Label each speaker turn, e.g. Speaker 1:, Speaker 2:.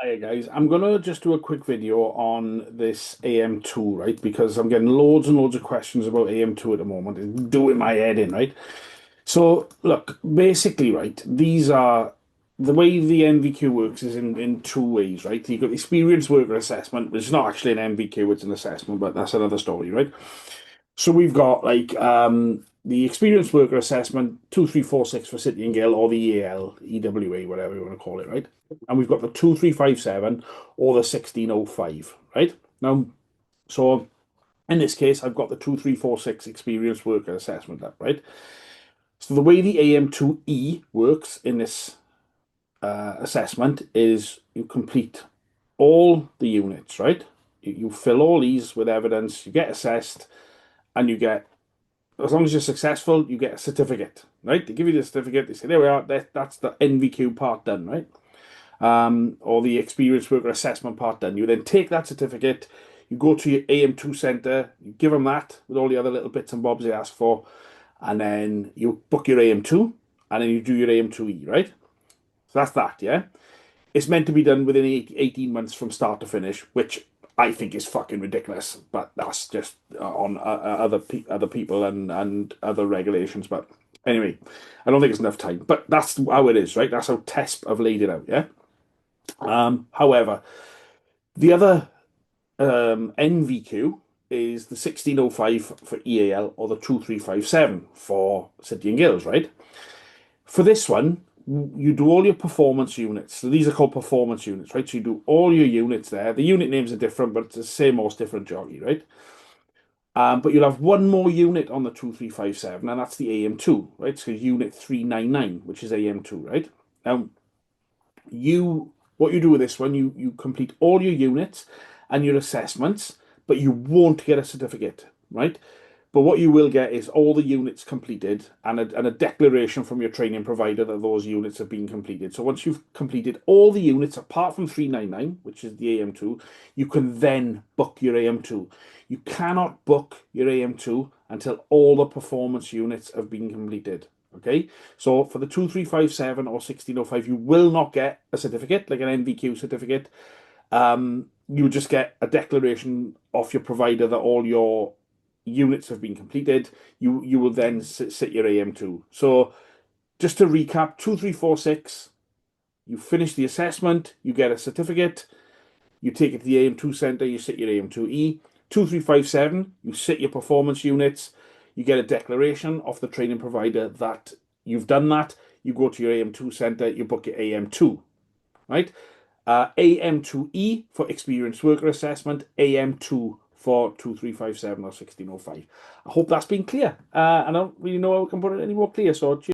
Speaker 1: Hey guys, I'm gonna just do a quick video on this AM2, right? Because I'm getting loads and loads of questions about AM2 at the moment. It's doing my head in, right? So look, basically, right, these are the way the NVQ works is in two ways, right? You've got the experience worker assessment, which is not actually an NVQ, it's an assessment, but that's another story, right? So we've got the experienced worker assessment 2346 for City and Guild or the EAL, EWA, whatever you want to call it, right? And we've got the 2357 or the 1605, right? Now, so in this case, I've got the 2346 experienced worker assessment up, right? So the way the AM2E works in this assessment is you complete all the units, right? You fill all these with evidence, you get assessed, and you get as long as you're successful, you get a certificate, right? They give you the certificate. They say, there we are. That's the NVQ part done, right? Or the experience worker assessment part done. You then take that certificate, you go to your AM2 centre, you give them that with all the other little bits and bobs they ask for, and then you book your AM2, and then you do your AM2E, right? So that's that, yeah? It's meant to be done within 18 months from start to finish, which I think is fucking ridiculous. But that's just on other people and other regulations. But anyway, I don't think it's enough time. But that's how it is, right? That's how TESP have laid it out, yeah. However, the other NVQ is the 1605 for EAL or the 2357 for City and Guilds, right? For this one, you do all your performance units. So these are called performance units, right? So you do all your units there. The unit names are different, but it's the same most different jockey, right? But you'll have one more unit on the 2357, and that's the AM2, right? So unit 399, which is AM2, right? Now, what you do with this one, you complete all your units and your assessments, but you won't get a certificate, right? But what you will get is all the units completed and a declaration from your training provider that those units have been completed. So once you've completed all the units apart from 399, which is the AM2, you can then book your AM2. You cannot book your AM2 until all the performance units have been completed. Okay, so for the 2357 or 1605, you will not get a certificate like an NVQ certificate. You just get a declaration off your provider that all your units have been completed. You will then sit your AM2. So just to recap, 2346, you finish the assessment, you get a certificate, you take it to the AM2 centre, you sit your AM2E. 2357, you sit your performance units, you get a declaration off the training provider that you've done that. You go to your AM2 centre, you book your AM2, right? AM2E for experienced worker assessment, AM2 for 2357 or 1605. I hope that's been clear. I don't really know how I can put it any more clear. So